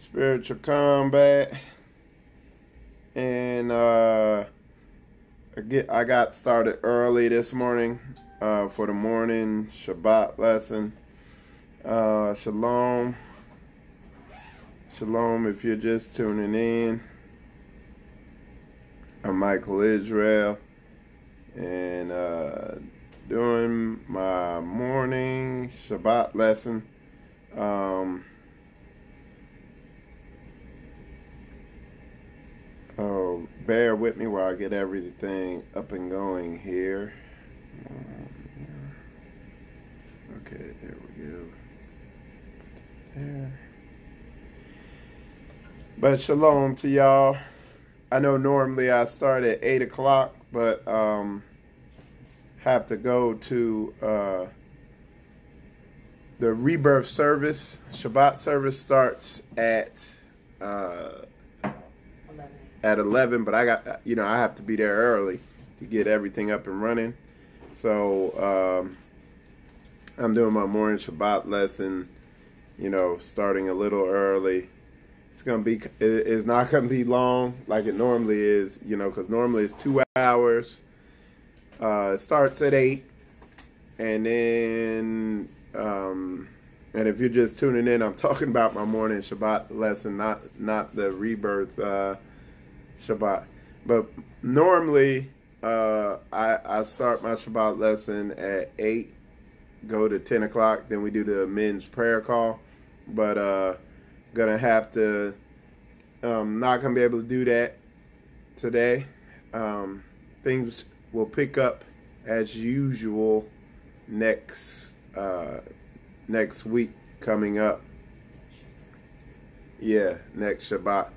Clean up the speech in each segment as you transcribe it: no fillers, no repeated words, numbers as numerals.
spiritual combat, and I got started early this morning for the morning Shabbat lesson. Shalom, shalom. If you're just tuning in, I'm Michael Israel, and doing my morning Shabbat lesson. Bear with me while I get everything up and going here. Okay, there we go. There. But shalom to y'all. I know normally I start at 8 o'clock, but have to go to the rebirth service. Shabbat service starts at 11, but I got, I have to be there early to get everything up and running. So I'm doing my morning Shabbat lesson, starting a little early. It's not gonna be long like it normally is, because normally it's 2 hours. It starts at 8, and then and if you're just tuning in, I'm talking about my morning Shabbat lesson, not the rebirth Shabbat. But normally I start my Shabbat lesson at 8, go to 10 o'clock, then we do the men's prayer call. But gonna have to not gonna be able to do that today. Things will pick up as usual next week coming up. Yeah, next Shabbat.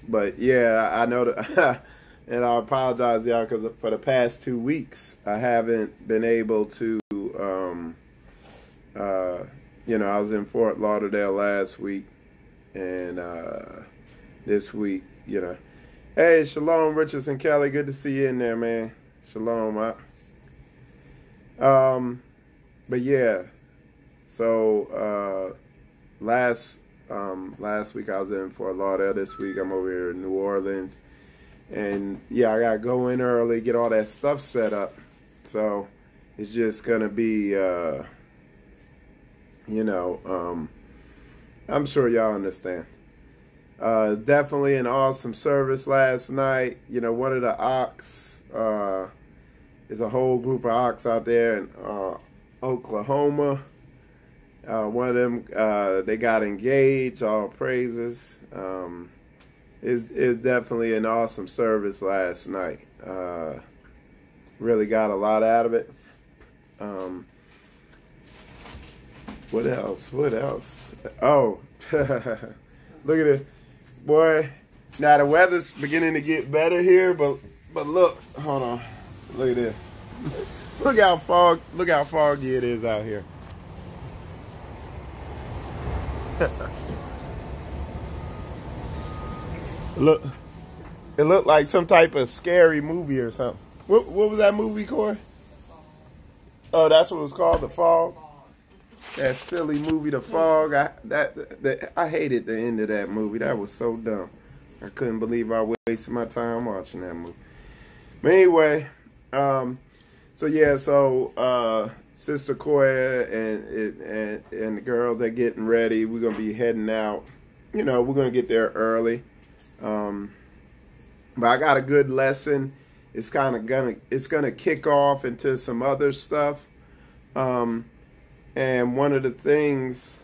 But yeah, I know that, and I apologize, y'all, because for the past 2 weeks I haven't been able to. I was in Fort Lauderdale last week, and this week, Hey, shalom, Richardson Kelly. Good to see you in there, man. Shalom, but yeah, so last week I was in Fort Lauderdale. This week I'm over here in New Orleans, and yeah, I gotta go in early, get all that stuff set up. So it's just gonna be, I'm sure y'all understand. Definitely an awesome service last night. One of the ox, there's a whole group of ox out there in Oklahoma. One of them, they got engaged, all praises. It's definitely an awesome service last night. Really got a lot out of it. What else? Oh, look at it. Boy, now the weather's beginning to get better here, but look, hold on. Look at this. Look how foggy it is out here. Look, it looked like some type of scary movie or something. What was that movie, Corey? Oh, that's what it was called, The Fog. That silly movie, The Fog. I hated the end of that movie. That was so dumb. I couldn't believe I wasted my time watching that movie. But anyway, Sister Koya and the girls are getting ready. We're gonna be heading out. We're gonna get there early. But I got a good lesson. It's gonna kick off into some other stuff. And one of the things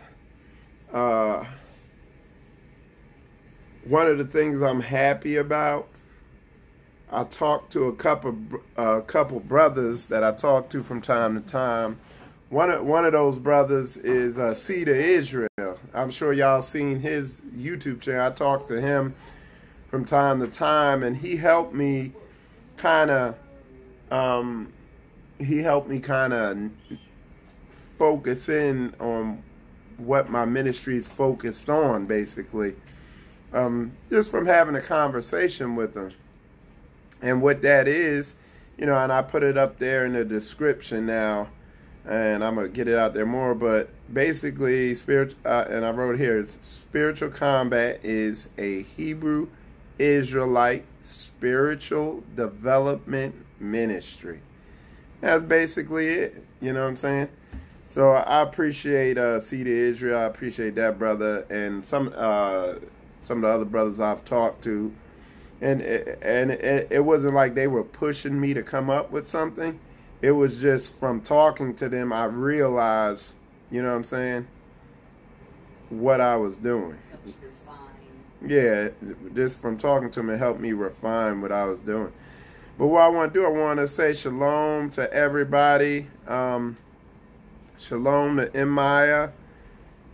I'm happy about, I talked to a couple brothers that I talk to from time to time. One of those brothers is Seed of Israel. I'm sure y'all seen his YouTube channel. I talk to him from time to time, and he helped me kind of focus in on what my ministry is focused on, basically. Just from having a conversation with him. And what that is, and I put it up there in the description now. and I'm gonna get it out there more. But basically, and I wrote here, spiritual combat is a Hebrew Israelite spiritual development ministry. That's basically it. You know what I'm saying? So I appreciate Seed of Israel. I appreciate that brother and some of the other brothers I've talked to. And it wasn't like they were pushing me to come up with something. It was just from talking to them, I realized, you know what I'm saying, what I was doing. Yeah, just from talking to them, it helped me refine what I was doing. But what I want to do, I want to say shalom to everybody. Shalom to Emaya.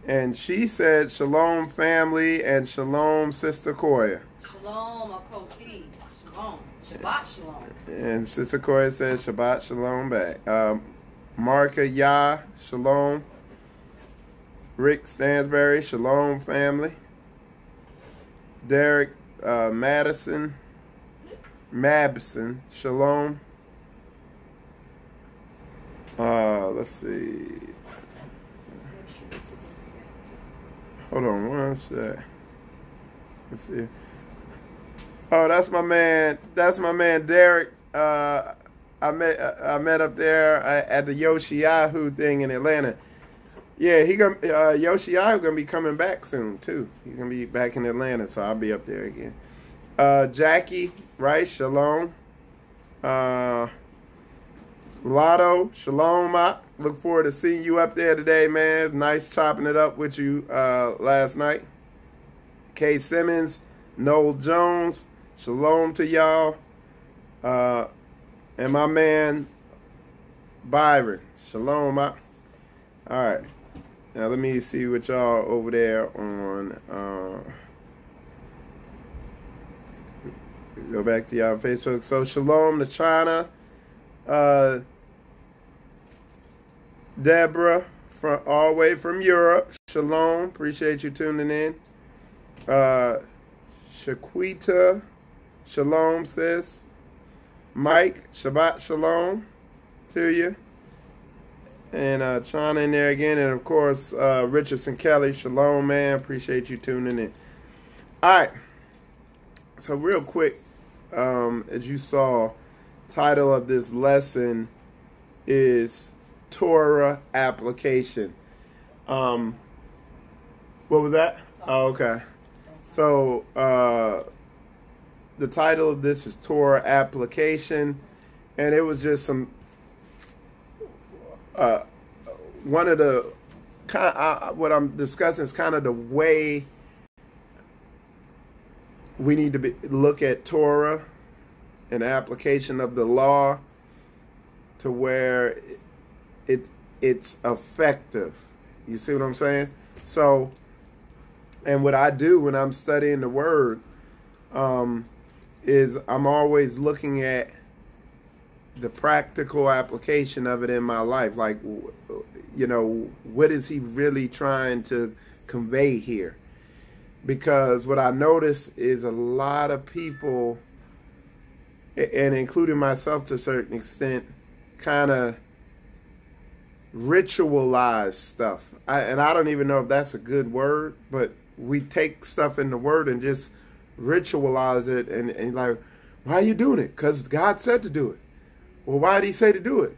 And she said shalom family and shalom Sister Koya. Shalom, Akoti. Shalom. Shabbat shalom. And Sister Koya said Shabbat shalom back. Marka Yah, shalom. Rick Stansberry, shalom family. Derek Mabson, shalom. Let's see. Hold on one sec. Let's see. Oh, that's my man. That's my man Derek. I met up there at the Yoshiyahu thing in Atlanta. Yeah, Yoshiyahu gonna be coming back soon too. He's gonna be back in Atlanta, so I'll be up there again. Jackie, right? Shalom. Lotto, shalom. Look forward to seeing you up there today, man. It's nice chopping it up with you last night. Kay Simmons, Noel Jones, shalom to y'all. And my man Byron, shalom. All right. Now let me see what y'all over there on. Go back to y'all on Facebook. So shalom to China. Deborah, all the way from Europe. Shalom. Appreciate you tuning in. Shaquita, shalom, sis. Mike, Shabbat shalom to you. And China in there again. And, of course, Richardson Kelly, shalom, man. Appreciate you tuning in. All right. So, real quick, as you saw, title of this lesson is Torah application. What was that? Oh, okay. So, the title of this is Torah application. And it was just some... one of the what I'm discussing is kind of the way we need to look at Torah and the application of the law to where it's effective. You see what I'm saying? So, and what I do when I'm studying the Word is I'm always looking at the practical application of it in my life. Like, you know, what is he really trying to convey here? Because what I notice is a lot of people, and including myself to a certain extent, kind of ritualize stuff. And I don't even know if that's a good word, but we take stuff in the Word and just ritualize it. And like, why are you doing it? Because God said to do it. Well, why did he say to do it?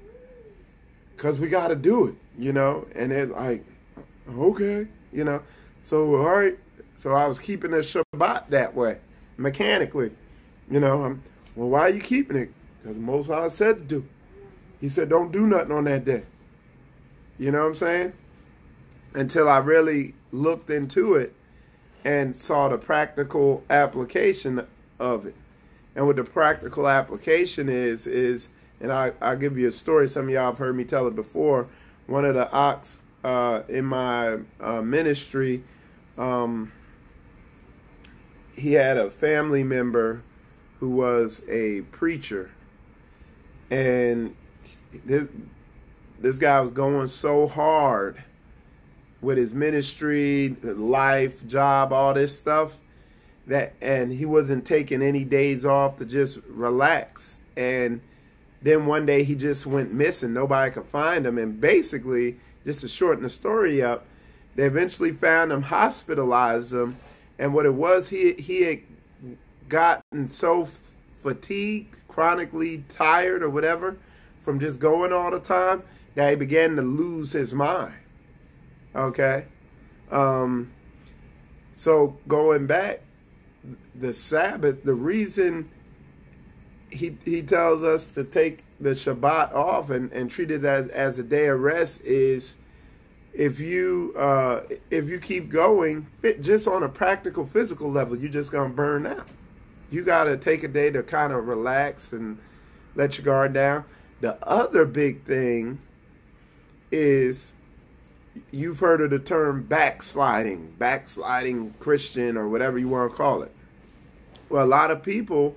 Because we got to do it, you know? And it's like, okay, you know? So, all right. So I was keeping the Shabbat that way, mechanically. You know, well, why are you keeping it? Because Most High said to do. He said, don't do nothing on that day. You know what I'm saying? Until I really looked into it and saw the practical application of it. And what the practical application is and I'll give you a story. Some of y'all have heard me tell it before. One of the ox in my ministry, he had a family member who was a preacher. And this guy was going so hard with his ministry, life, job, all this stuff, and he wasn't taking any days off to just relax. And Then one day he just went missing. Nobody could find him. And basically, just to shorten the story up, they eventually found him, hospitalized him. And what it was, he had gotten so fatigued, chronically tired or whatever, from just going all the time, that he began to lose his mind. Okay? So going back, the Sabbath, the reason he tells us to take the Shabbat off and treat it as a day of rest is, if you keep going, just on a practical, physical level, you're just going to burn out. You got to take a day to kind of relax and let your guard down. The other big thing is, you've heard of the term backsliding Christian, or whatever you want to call it. Well, a lot of people,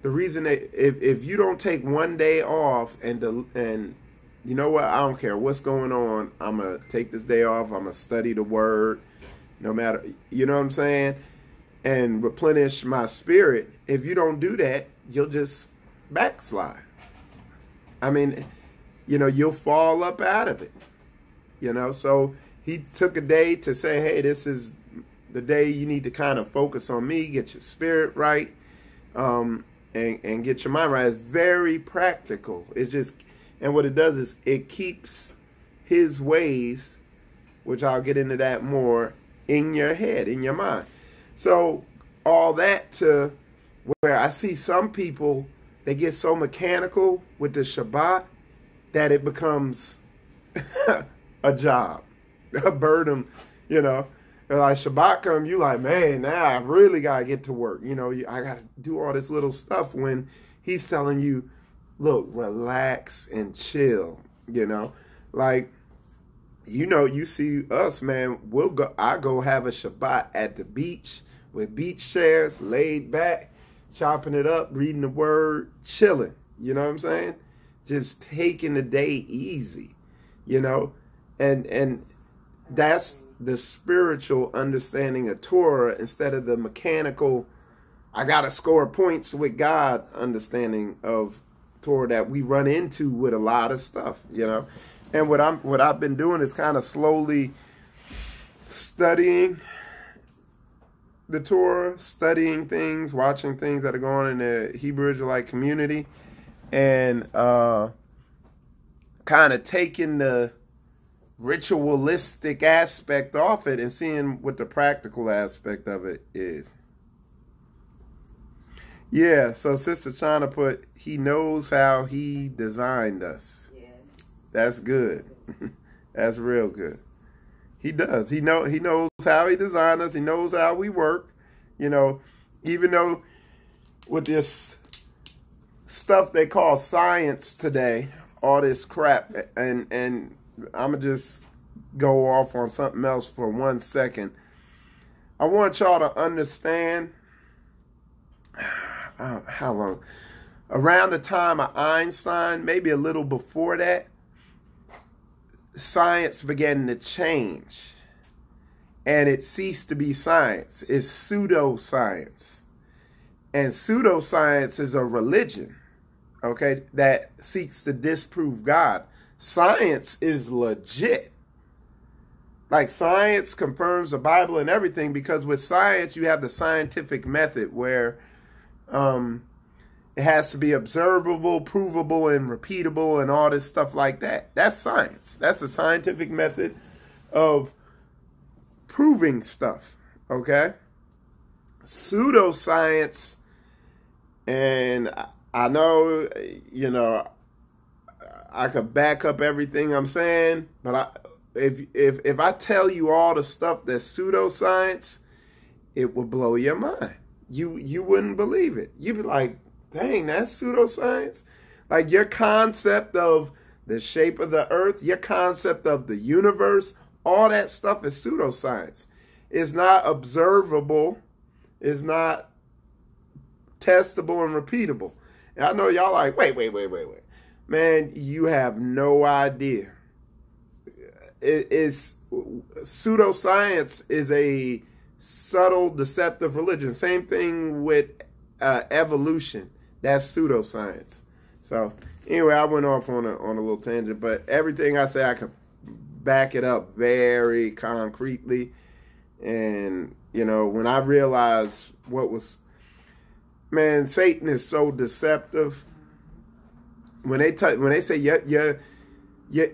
the reason if you don't take one day off and you know what, I don't care what's going on, I'm going to take this day off, I'm going to study the word, no matter, you know what I'm saying, and replenish my spirit. If you don't do that, you'll just backslide. I mean, you know, you'll fall up out of it. You know, so he took a day to say, hey, this is the day you need to kind of focus on me, get your spirit right, and get your mind right. It's very practical. It's just, and what it does is it keeps his ways, which I'll get into that more, in your head, in your mind. So all that to where I see some people, they get so mechanical with the Shabbat that it becomes a job, a burden, you know. And like Shabbat come, you like, man, now I really got to get to work. You know, I got to do all this little stuff, when he's telling you, look, relax and chill, you know. Like, you know, you see us, man, I go have a Shabbat at the beach with beach chairs, laid back, chopping it up, reading the word, chilling. You know what I'm saying? Just taking the day easy, you know. And that's the spiritual understanding of Torah, instead of the mechanical, I got to score points with God understanding of Torah that we run into with a lot of stuff, you know. And what I've been doing is kind of slowly studying the Torah, studying things, watching things that are going on in the Hebrew Israelite community, and kind of taking the ritualistic aspect off it and seeing what the practical aspect of it is. Yeah, so Sister Chana put, he knows how he designed us. Yes. That's good. That's real good. He does. He knows how he designed us. He knows how we work. You know, even though with this stuff they call science today, all this crap, and I'm going to just go off on something else for 1 second. I want y'all to understand, how long? Around the time of Einstein, maybe a little before that, science began to change. And it ceased to be science. It's pseudoscience. And pseudoscience is a religion, okay, that seeks to disprove God. Science is legit. Like, science confirms the Bible and everything, because with science you have the scientific method where it has to be observable, provable, and repeatable, and all this stuff like that. That's science. That's the scientific method of proving stuff, okay? Pseudoscience, and I know, you know, I could back up everything I'm saying, but if I tell you all the stuff that's pseudoscience, it will blow your mind. You wouldn't believe it. You'd be like, dang, that's pseudoscience? Like, your concept of the shape of the earth, your concept of the universe, all that stuff is pseudoscience. It's not observable. It's not testable and repeatable. And I know y'all like, wait. Man, you have no idea. It's pseudoscience is a subtle, deceptive religion. Same thing with evolution. That's pseudoscience. So Anyway, I went off on a little tangent, but everything I say, I could back it up very concretely. And, you know, when I realized what was, man, Satan is so deceptive. When they say your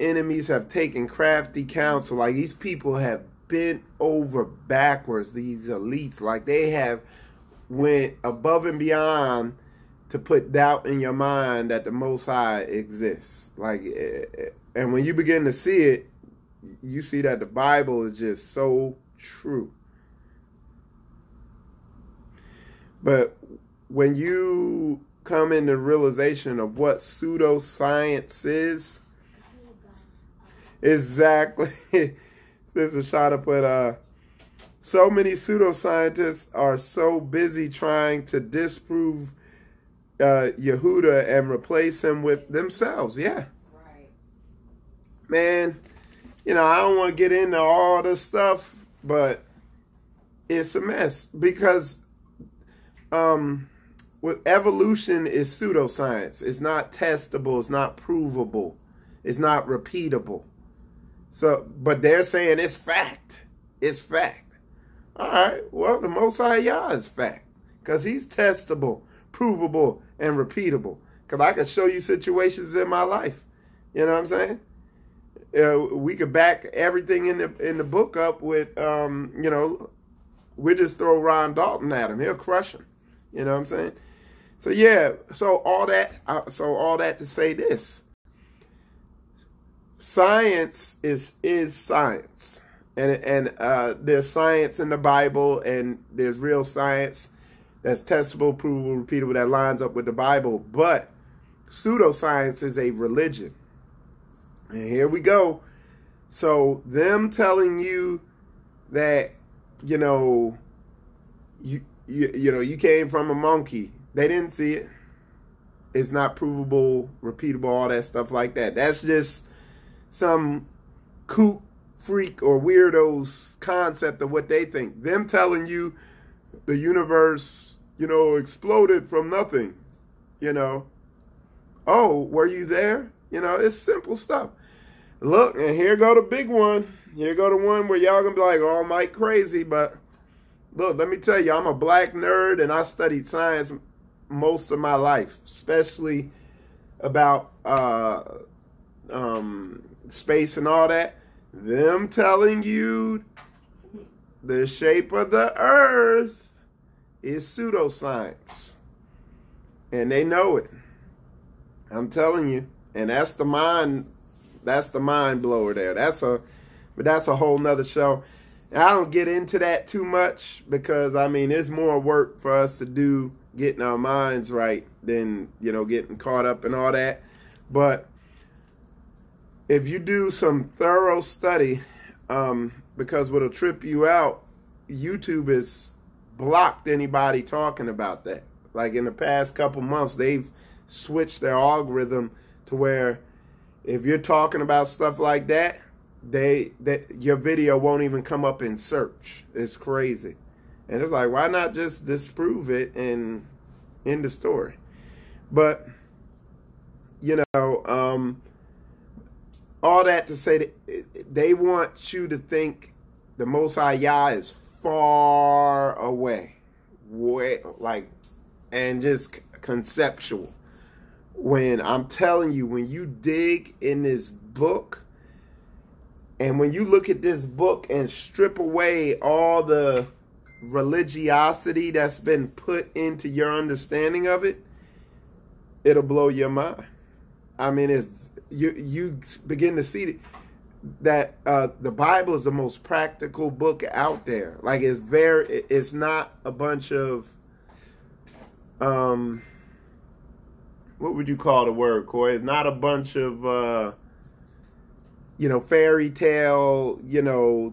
enemies have taken crafty counsel, like these people have bent over backwards, these elites, like they have went above and beyond to put doubt in your mind that the Most High exists. Like, and when you begin to see it, you see that the Bible is just so true. But when you come into realization of what pseudoscience is, exactly, this is a shot up, but so many pseudoscientists are so busy trying to disprove Yehuda and replace him with themselves. Yeah. Right. Man, you know, I don't want to get into all this stuff, but it's a mess because with evolution is pseudoscience. It's not testable. It's not provable. It's not repeatable. So, but they're saying it's fact. It's fact. All right. Well, the Most High Yah is fact because he's testable, provable, and repeatable. Because I can show you situations in my life. You know what I'm saying? We could back everything in the book up with, you know, we just throw Ron Dalton at him. He'll crush him. You know what I'm saying? So yeah. So all that to say this: science is science, and there's science in the Bible, and there's real science that's testable, provable, repeatable, that lines up with the Bible. But pseudoscience is a religion. And here we go. So them telling you that, you know, you know, you came from a monkey. They didn't see it. It's not provable, repeatable, all that stuff like that. That's just some kook, freak, or weirdo's concept of what they think. Them telling you the universe, you know, exploded from nothing, you know. Oh, were you there? You know, it's simple stuff. Look, and here go the big one. Here go the one where y'all gonna be like, oh, Mike crazy. But look, let me tell you, I'm a black nerd and I studied science most of my life, especially about space and all that. Them telling you the shape of the earth is pseudoscience. And they know it. I'm telling you. And that's the mind blower there. But that's a whole nother show. And I don't get into that too much because, I mean, there's more work for us to do getting our minds right than, you know, getting caught up in all that. But if you do some thorough study, because what'll trip you out, YouTube has blocked anybody talking about that. Like in the past couple months, they've switched their algorithm to where if you're talking about stuff like that, your video won't even come up in search. It's crazy. And it's like, why not just disprove it and end the story? But, you know, all that to say that they want you to think the Most High Yah is far away, and just conceptual. When I'm telling you, when you dig in this book, and when you look at this book and strip away all the religiosity that's been put into your understanding of it, it'll blow your mind. I mean, you begin to see that the Bible is the most practical book out there. Like it's not a bunch of what would you call the word, Corey? It's not a bunch of you know, fairy tale, you know,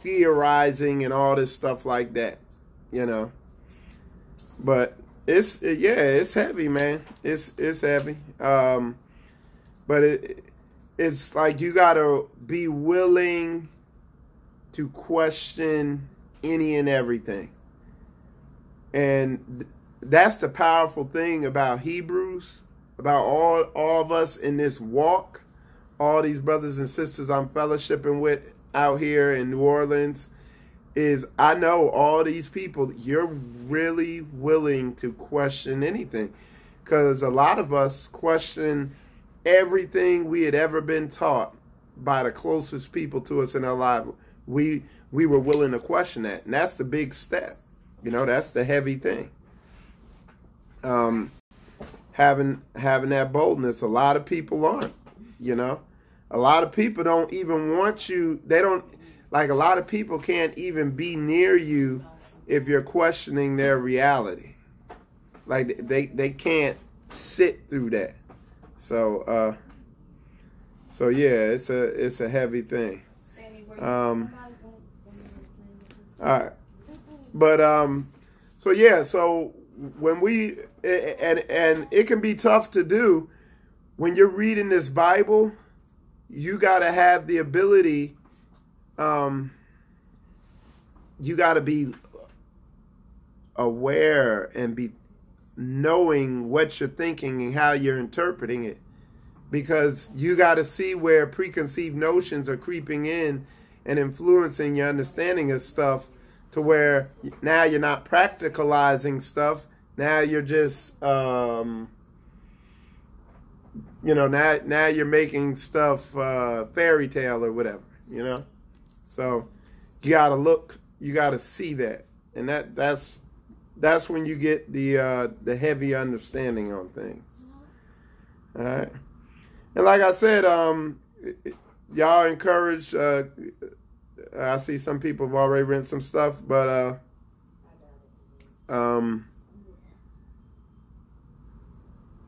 theorizing and all this stuff like that, you know. But it's heavy, man. It's heavy. But it's like you gotta be willing to question any and everything. And that's the powerful thing about Hebrews. about all of us in this walk, all these brothers and sisters I'm fellowshipping with out here in New Orleans, is I know all these people, you're really willing to question anything. Because a lot of us question everything we had ever been taught by the closest people to us in our life. We were willing to question that. And that's the big step. You know, that's the heavy thing. Having that boldness, a lot of people aren't, you know. A lot of people don't even want you. They don't, like, a lot of people can't even be near you if you're questioning their reality. Like, they can't sit through that. So yeah, it's a heavy thing. All right. But so yeah, so when we and it can be tough to do when you're reading this Bible. You got to have the ability, you got to be aware and be knowing what you're thinking and how you're interpreting it, because you got to see where preconceived notions are creeping in and influencing your understanding of stuff, to where now you're not practicalizing stuff. Now you're just, you know, now you're making stuff fairy tale or whatever, you know. So you gotta look, you gotta see that, and that's when you get the heavy understanding on things. All right, and like I said, y'all encourage. I see some people have already written some stuff, but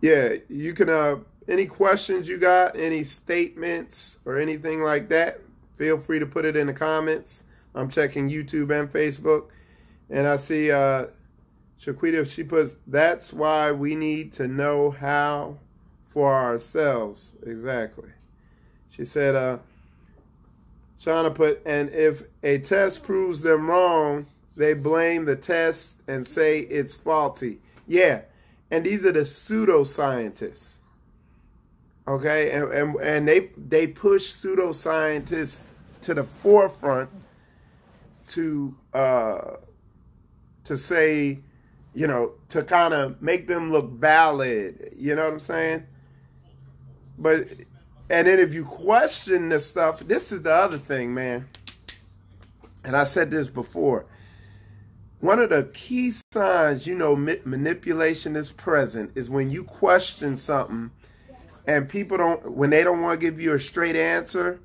yeah, you can. Any questions you got, any statements or anything like that, feel free to put it in the comments. I'm checking YouTube and Facebook. And I see Shaquita, she puts, that's why we need to know how for ourselves. Exactly. She said, Shauna put, and if a test proves them wrong, they blame the test and say it's faulty. Yeah, and these are the pseudoscientists. Okay, and they push pseudoscientists to the forefront to say, you know, to kind of make them look valid. You know what I'm saying? But and then if you question this stuff, this is the other thing, man. And I said this before. One of the key signs, you know, manipulation is present is when you question something. And people when they don't want to give you a straight answer,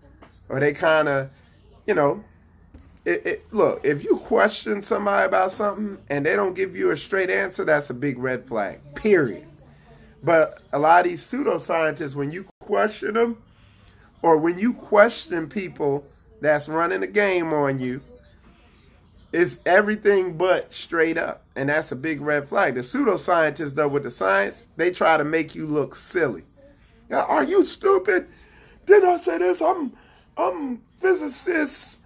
or they kind of, you know, look, if you question somebody about something and they don't give you a straight answer, that's a big red flag, period. But a lot of these pseudoscientists, when you question them, or when you question people that's running a game on you, it's everything but straight up. And that's a big red flag. The pseudoscientists, though, with the science, they try to make you look silly. Are you stupid? Did I say this? I'm physicist,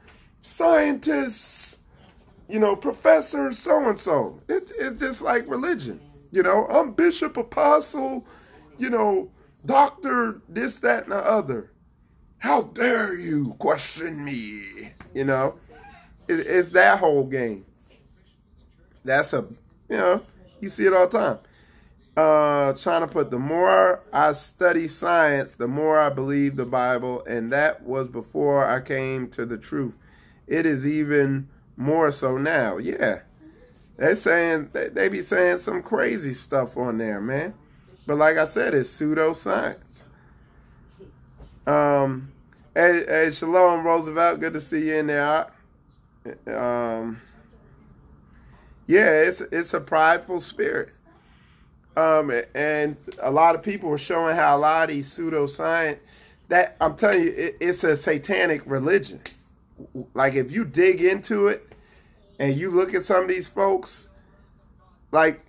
scientist, you know, professor, so-and-so. It's just like religion. You know, I'm bishop, apostle, you know, doctor, this, that, and the other. How dare you question me? You know, it's that whole game. That's you know, you see it all the time. Trying to put, the more I study science, the more I believe the Bible, and that was before I came to the truth. It is even more so now. Yeah, they be saying some crazy stuff on there, man. But like I said, it's pseudoscience. Hey, Shalom Roosevelt, good to see you in there. Yeah, it's a prideful spirit. And a lot of people are showing how a lot of these pseudoscience, that I'm telling you, it's a satanic religion. Like, if you dig into it and you look at some of these folks, like,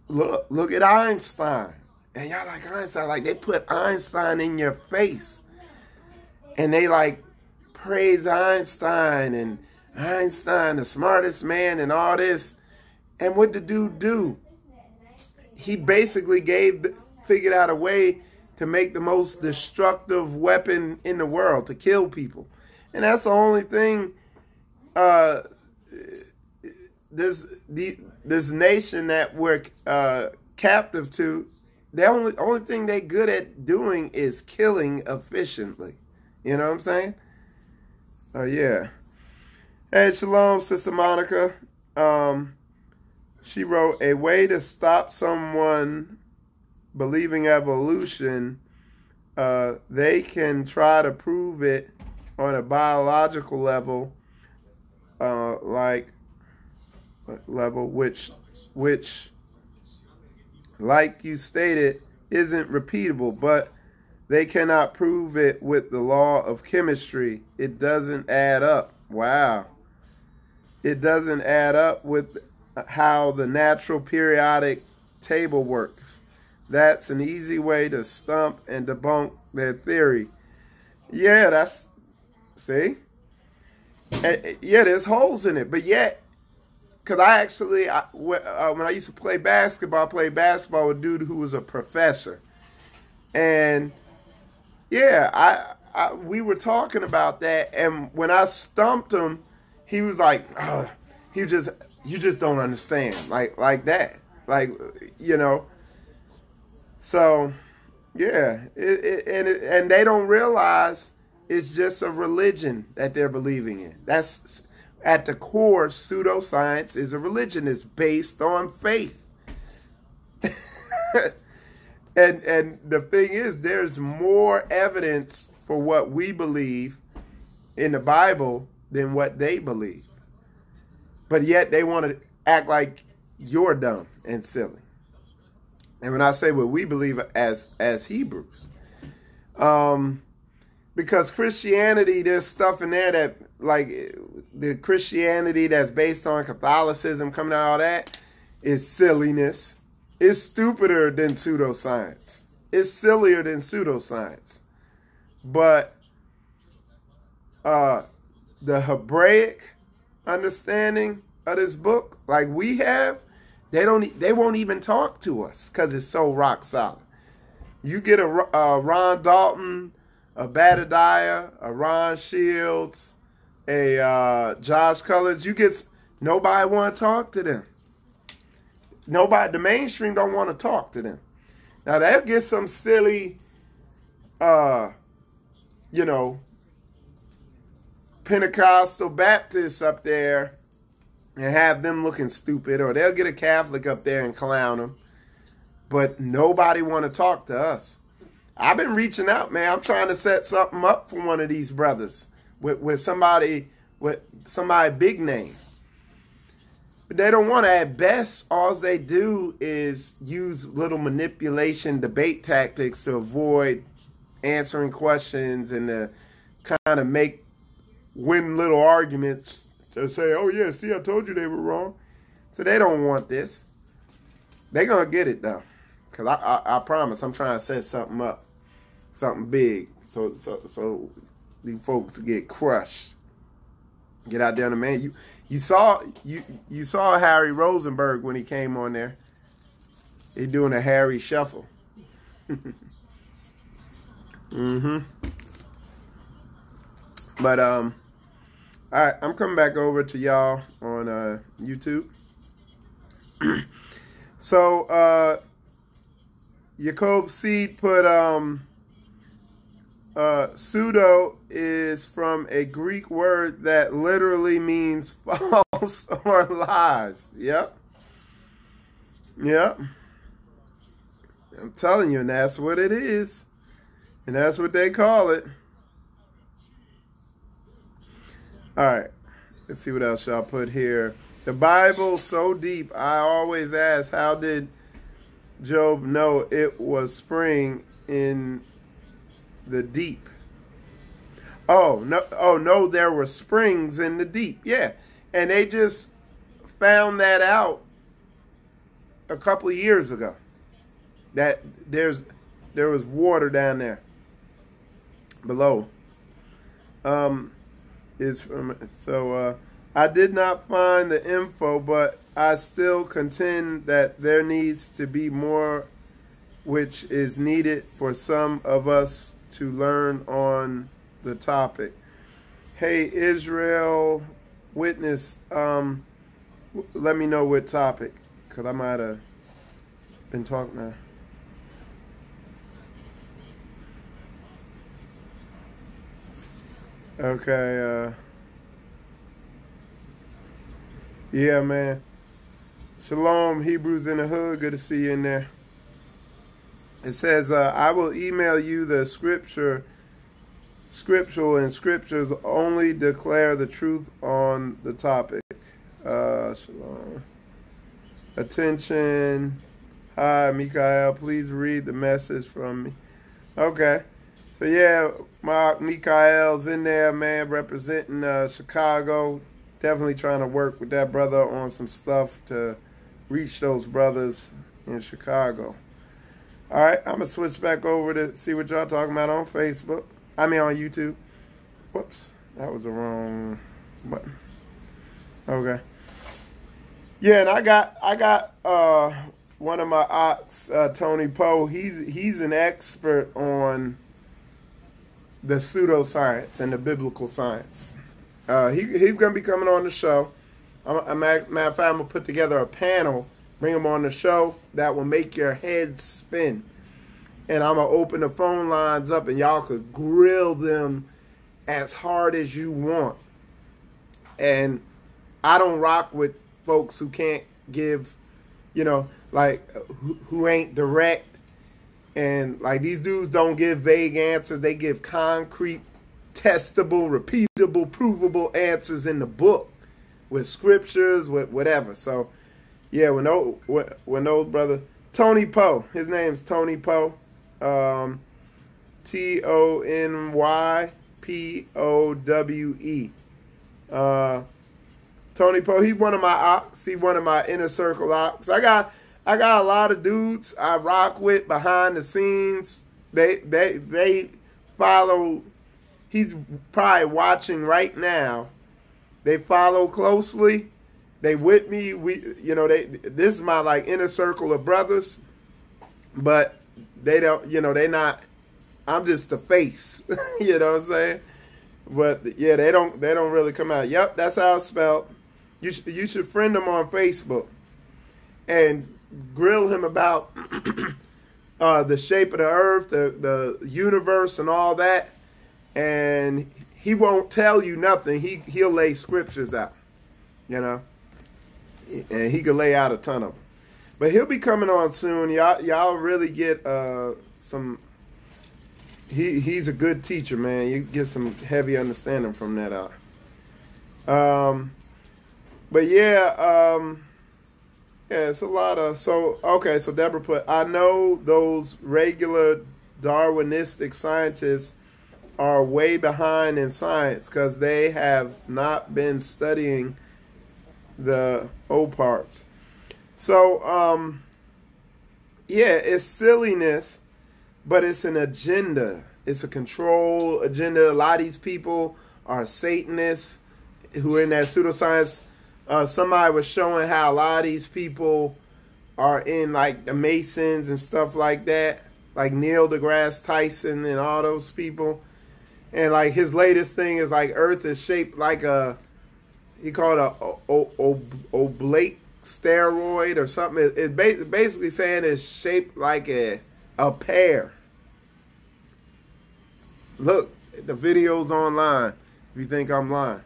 look at Einstein. And y'all like Einstein, like they put Einstein in your face. And they like praise Einstein and Einstein, the smartest man and all this. And what did the dude do? He basically gave figured out a way to make the most destructive weapon in the world to kill people. And that's the only thing this nation that we're captive to, the only thing they're good at doing is killing efficiently. You know what I'm saying? Yeah. Hey, shalom, Sister Monica. She wrote, a way to stop someone believing evolution, they can try to prove it on a biological level, which, like you stated, isn't repeatable, but they cannot prove it with the law of chemistry. It doesn't add up. Wow. It doesn't add up with how the natural periodic table works. That's an easy way to stump and debunk their theory. Yeah, that's, see? Yeah, there's holes in it, but yet, because when I used to play basketball, I played basketball with a dude who was a professor. And yeah, we were talking about that, and when I stumped him, he was like, you just don't understand, like that, like, you know. So yeah, and they don't realize it's just a religion that they're believing in. That's at the core. Pseudoscience is a religion. It's based on faith. And the thing is, there's more evidence for what we believe in the Bible than what they believe. But yet they want to act like you're dumb and silly. And when I say what we believe as Hebrews, because Christianity, there's stuff in there that, like, the Christianity that's based on Catholicism, coming out of all that, is silliness. It's stupider than pseudoscience. It's sillier than pseudoscience. But the Hebraic understanding of this book, like we have, they won't even talk to us because it's so rock solid. You get a Ron Dalton, a Badadiah, a Ron Shields, a Josh Cullins, nobody want to talk to them. Nobody, the mainstream don't want to talk to them. Now they'll get some silly, Pentecostal Baptists up there and have them looking stupid, or they'll get a Catholic up there and clown them. But nobody want to talk to us. I've been reaching out, man. I'm trying to set something up for one of these brothers with somebody big name. But they don't want to. At best, all they do is use little manipulation, debate tactics to avoid answering questions and to kind of win little arguments to say, oh yeah, see, I told you they were wrong. So they don't want this. They're going to get it though. Because I promise I'm trying to set something up. Something big. So these folks get crushed. Get out there, man. You saw Harry Rosenberg when he came on there. He doing a Harry shuffle. But all right, I'm coming back over to y'all on YouTube. So Jacob Seed put pseudo is from a Greek word that literally means false or lies. Yep. I'm telling you, and that's what it is. And that's what they call it. All right. Let's see what else y'all put here. The Bible's so deep. I always ask, how did Job know it was spring in the deep? Oh no, there were springs in the deep. Yeah. And they just found that out a couple of years ago. That there was water down there below. I did not find the info, but I still contend that there needs to be more which is needed for some of us to learn on the topic. Hey, Israel Witness, let me know what topic, because I might have been talking now. Okay, yeah, man. Shalom, Hebrews in the Hood. Good to see you in there. It says, I will email you the scriptural and scriptures only declare the truth on the topic. Shalom. Attention. Hi, Mikael. Please read the message from me. Okay. So, yeah, Mikael's in there, man, representing Chicago. Definitely trying to work with that brother on some stuff to reach those brothers in Chicago. All right, I'm going to switch back over to see what y'all talking about on Facebook. I mean on YouTube. Whoops, that was the wrong button. Okay. Yeah, and I got one of my ox, Tony Poe. He's an expert on the pseudoscience and the biblical science. He's going to be coming on the show. Matter of fact, I'm going to put together a panel, bring him on the show that will make your head spin. And I'm going to open the phone lines up and y'all could grill them as hard as you want. And I don't rock with folks who can't give, like, who ain't direct. And, like, these dudes don't give vague answers. They give concrete, testable, repeatable, provable answers in the book with scriptures, with whatever. So, yeah, when those brother Tony Poe, his name's Tony Poe, Tonypowe. Tony Poe, he's one of my ox. He's one of my inner circle ox. I got a lot of dudes I rock with behind the scenes. They follow. He's probably watching right now. They follow closely. They with me. This is my like inner circle of brothers, but they don't. They not. I'm just the face. You know what I'm saying? But yeah, they don't really come out. Yep, that's how it's spelled. You should friend him on Facebook and grill him about the shape of the earth, the universe, and all that. And he won't tell you nothing. He'll lay scriptures out, and he could lay out a ton of them. But he'll be coming on soon. Y'all really get some. He's a good teacher, man. You get some heavy understanding from that out. But yeah, it's a lot of so Deborah put, I know those regular Darwinistic scientists are way behind in science because they have not been studying the O parts. So yeah, it's silliness, but it's an agenda. It's a control agenda. A lot of these people are Satanists who are in that pseudoscience. Somebody was showing how a lot of these people are in like the Masons and stuff like that, like Neil deGrasse Tyson and all those people. And like his latest thing is like Earth is shaped like he called it a oblate steroid or something. It's basically saying it's shaped like a pear. Look, the video's online if you think I'm lying.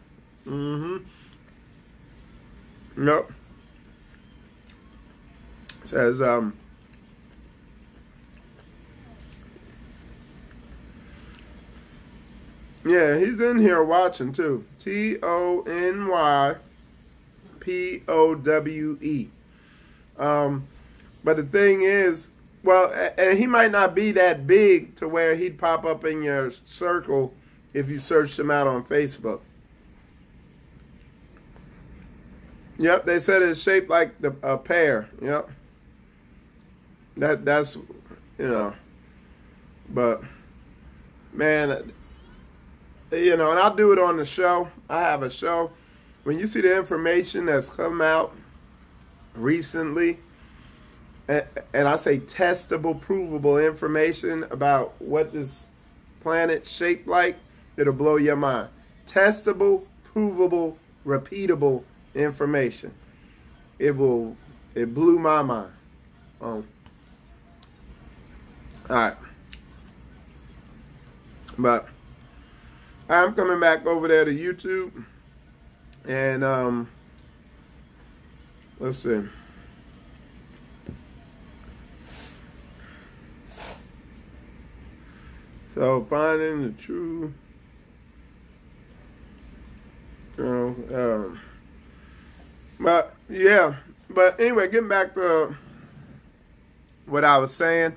Nope. It says, yeah, he's in here watching too. Tonypowe. But the thing is, well, and he might not be that big to where he'd pop up in your circle if you searched him out on Facebook. Yep, they said it's shaped like a pear. Yep. That's but man, and I'll do it on the show. I have a show. When you see the information that's come out recently, and I say testable, provable information about what this planet's shaped like, it'll blow your mind. Testable, provable, repeatable information. It blew my mind. All right. But I'm coming back over there to YouTube. And let's see. So finding the true, but yeah, but anyway, getting back to what I was saying,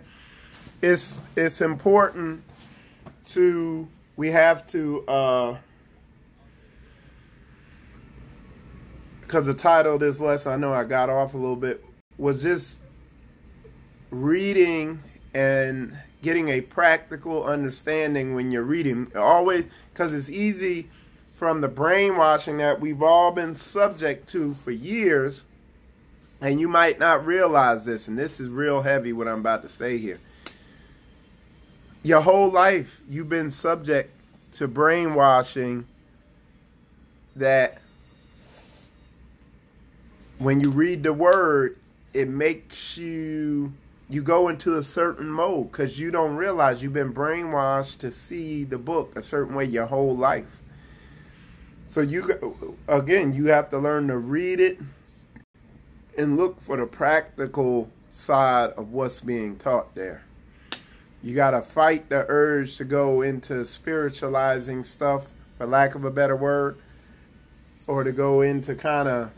it's important we have to, because the title of this lesson, I know I got off a little bit, was just reading and getting a practical understanding when you're reading. Always, because it's easy from the brainwashing that we've all been subject to for years, and you might not realize this, and this is real heavy what I'm about to say here. Your whole life, you've been subject to brainwashing that when you read the word, it makes you go into a certain mode because you don't realize you've been brainwashed to see the book a certain way your whole life. So you have to learn to read it and look for the practical side of what's being taught there. You got to fight the urge to go into spiritualizing stuff, for lack of a better word, or to go into kind of,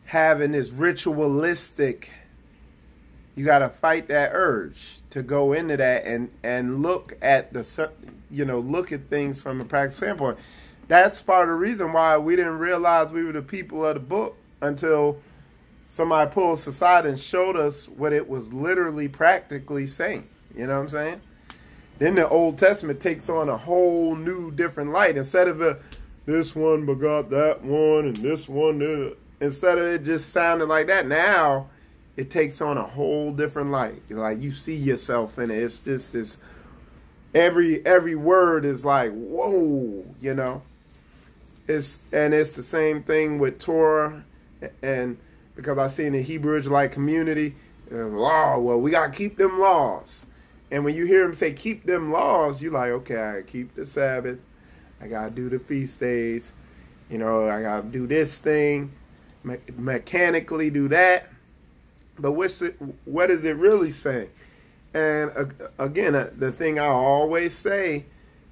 having this ritualistic. You got to fight that urge to go into that and look at look at things from a practical standpoint. That's part of the reason why we didn't realize we were the people of the book until somebody pulled us aside and showed us what it was literally practically saying. You know what I'm saying? Then the Old Testament takes on a whole new different light. Instead of this one begot that one and this one, instead of it just sounding like that, now it takes on a whole different light. Like you see yourself in it. It's just this, every word is like, whoa, It's the same thing with Torah, and because I see in the Hebrew Israelite community, law, well, we got to keep them laws. And when you hear them say keep them laws, you're like, okay, I keep the Sabbath. I got to do the feast days. I got to do this thing, mechanically do that. But what is it really saying? And again, the thing I always say,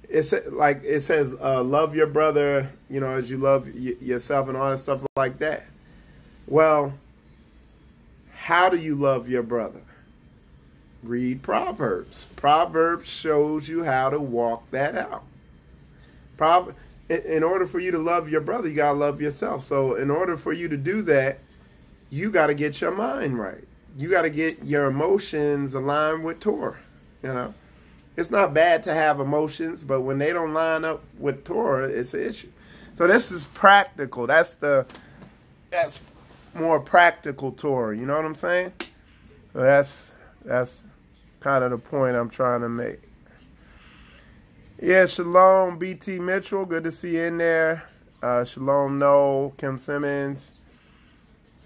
it says, love your brother, as you love yourself and all that stuff like that. Well, how do you love your brother? Read Proverbs. Proverbs shows you how to walk that out. In order for you to love your brother, you got to love yourself. So in order for you to do that, you got to get your mind right. You got to get your emotions aligned with Torah. It's not bad to have emotions, but when they don't line up with Torah, it's an issue. So this is practical. That's more practical Torah. You know what I'm saying? So that's kind of the point I'm trying to make. Yeah, Shalom, BT Mitchell. Good to see you in there. Shalom, Noel, Kim Simmons.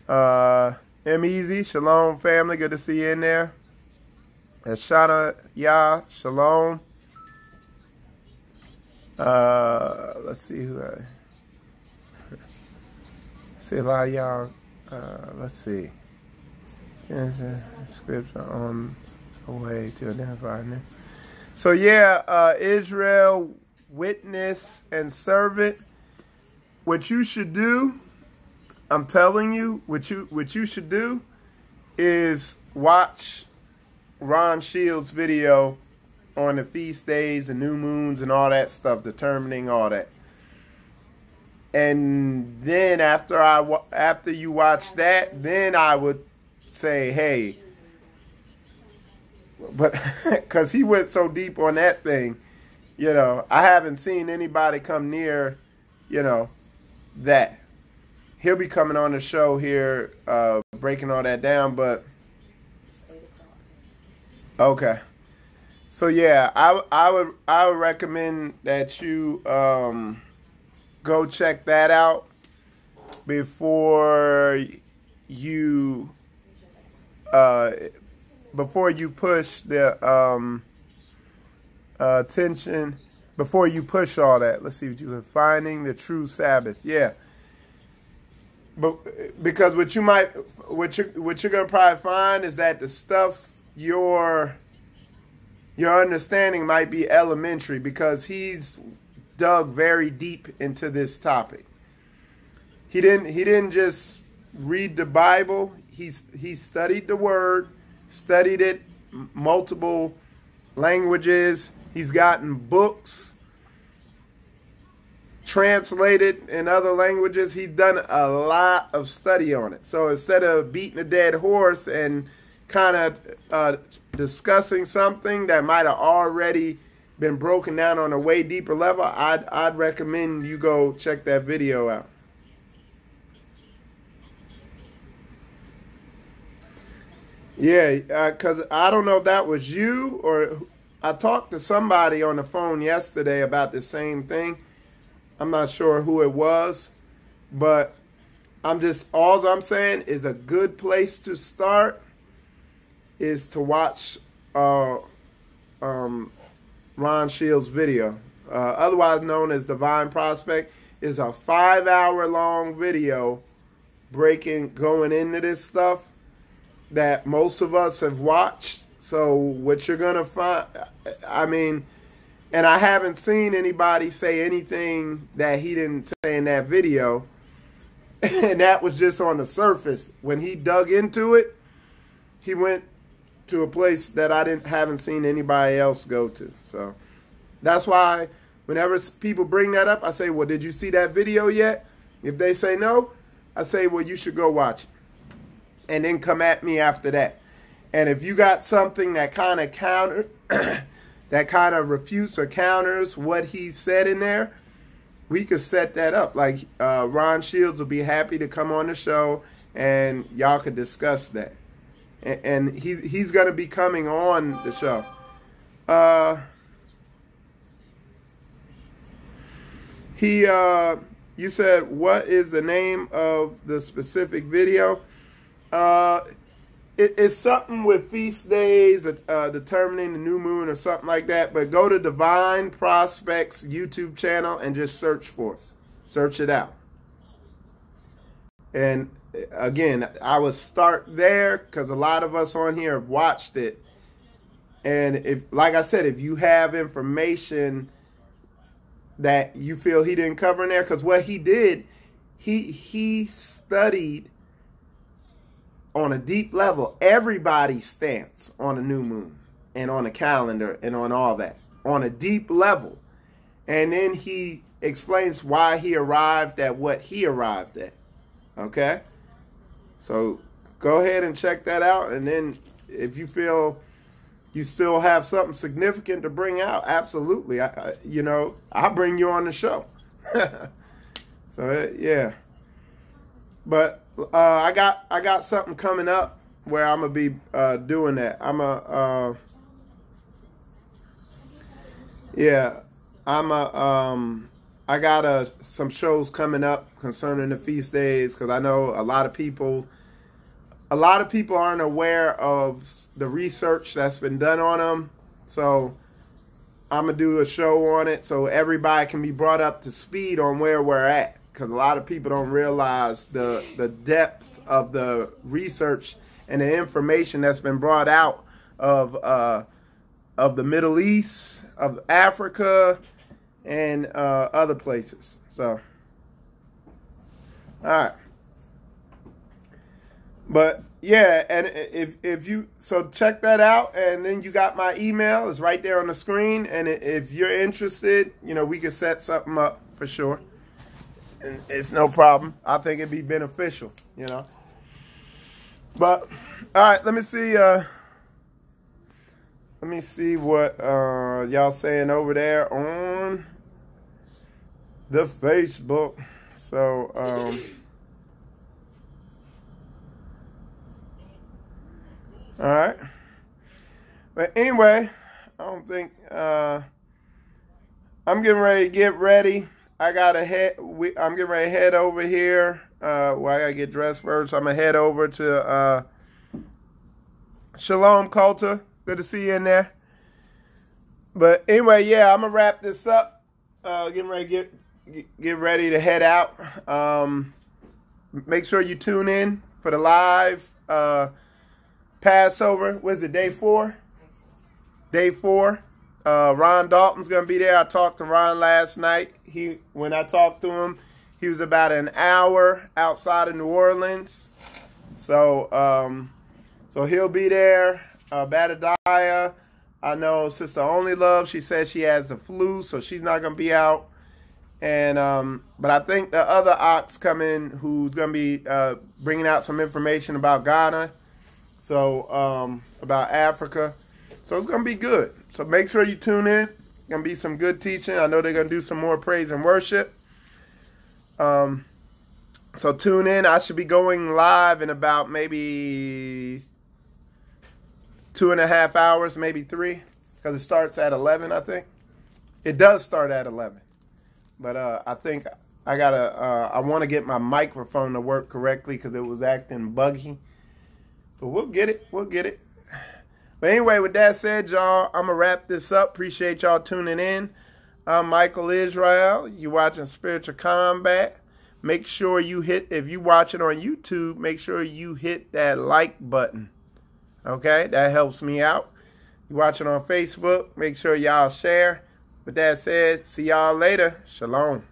M Easy, Shalom, family. Good to see you in there. Shana Yah, Shalom. Let's see who I see. A lot of y'all. Let's see. Scripture on the way to identify them. So yeah, Israel, witness and servant. What you should do, I'm telling you, what you should do is watch Ron Shields' video on the feast days and new moons and all that stuff, determining all that. And then after you watch that, then I would say, hey, but because he went so deep on that thing, I haven't seen anybody come near, that. he'll be coming on the show here, breaking all that down. But okay, so yeah, I would recommend that you go check that out before you push the attention, before you push all that. Let's see what you are finding the true Sabbath. Yeah. But because what you're gonna probably find is that the stuff your understanding might be elementary, because he's dug very deep into this topic. He didn't just read the Bible. He studied the Word, studied it multiple languages. He's gotten books translated in other languages. He's done a lot of study on it. So instead of beating a dead horse and kind of discussing something that might have already been broken down on a way deeper level, I'd recommend you go check that video out. Yeah, because I don't know if that was you, or I talked to somebody on the phone yesterday about the same thing. I'm not sure who it was, but all I'm saying is a good place to start is to watch Ron Shields' video, otherwise known as Divine Prospect. Is a 5-hour-long video going into this stuff that most of us have watched. So what you're going to find, I mean, and I haven't seen anybody say anything that he didn't say in that video. And that was just on the surface. When he dug into it, he went to a place that haven't seen anybody else go to. So that's why whenever people bring that up, I say, well, did you see that video yet? If they say no, I say, well, you should go watch it. And then come at me after that. And if you got something that kind of that kind of refutes or counters what he said in there, we could set that up. Like Ron Shields will be happy to come on the show, and y'all could discuss that. And he's going to be coming on the show. You said, what is the name of the specific video? It's something with feast days, determining the new moon or something like that. But go to Divine Prospects YouTube channel and just search for it. Search it out. And again, I would start there because a lot of us on here have watched it. And if, like I said, if you have information that you feel he didn't cover in there, because what he did, he studied on a deep level everybody's stance on a new moon and on a calendar and on all that on a deep level. And then he explains why he arrived at what he arrived at. Okay? So go ahead and check that out. And then if you feel you still have something significant to bring out, absolutely. I'll bring you on the show. So, yeah. But I got something coming up where I'm gonna be doing that. I got some shows coming up concerning the feast days, because I know a lot of people aren't aware of the research that's been done on them. So I'm gonna do a show on it so everybody can be brought up to speed on where we're at. Because a lot of people don't realize the depth of the research and the information that's been brought out of the Middle East, of Africa, and other places. So, all right. But yeah, and if you check that out, and then you got my email, it's right there on the screen. And if you're interested, we can set something up for sure. And it's no problem. I think it'd be beneficial, But all right, let me see what y'all saying over there on the Facebook. So All right. But anyway, I don't think I'm getting ready to get ready. I'm getting ready to head over here. Well, I gotta get dressed first. I'm gonna head over to Shalom Culture. Good to see you in there. But anyway, yeah, I'm gonna wrap this up. Getting ready to get ready to head out. Make sure you tune in for the live Passover. What is it, day 4? Day 4. Ron Dalton's gonna be there. I talked to Ron last night. When I talked to him, he was about an hour outside of New Orleans. So he'll be there. Badadiah, I know Sister Only Love, she says she has the flu, so she's not going to be out. And but I think the other ox coming who's going to be bringing out some information about Ghana, so about Africa. So it's going to be good. So make sure you tune in. Going to be some good teaching. I know they're going to do some more praise and worship. So tune in. I should be going live in about maybe 2.5 hours, maybe 3, because it starts at 11, I think. It does start at 11. But I think I want to get my microphone to work correctly because it was acting buggy. But we'll get it. We'll get it. But anyway, with that said, y'all, I'm going to wrap this up. Appreciate y'all tuning in. I'm Michael Israel. You watching Spiritual Combat. Make sure you if you watch it on YouTube, make sure you hit that like button. Okay, that helps me out. You watching on Facebook, make sure y'all share. With that said, see y'all later. Shalom.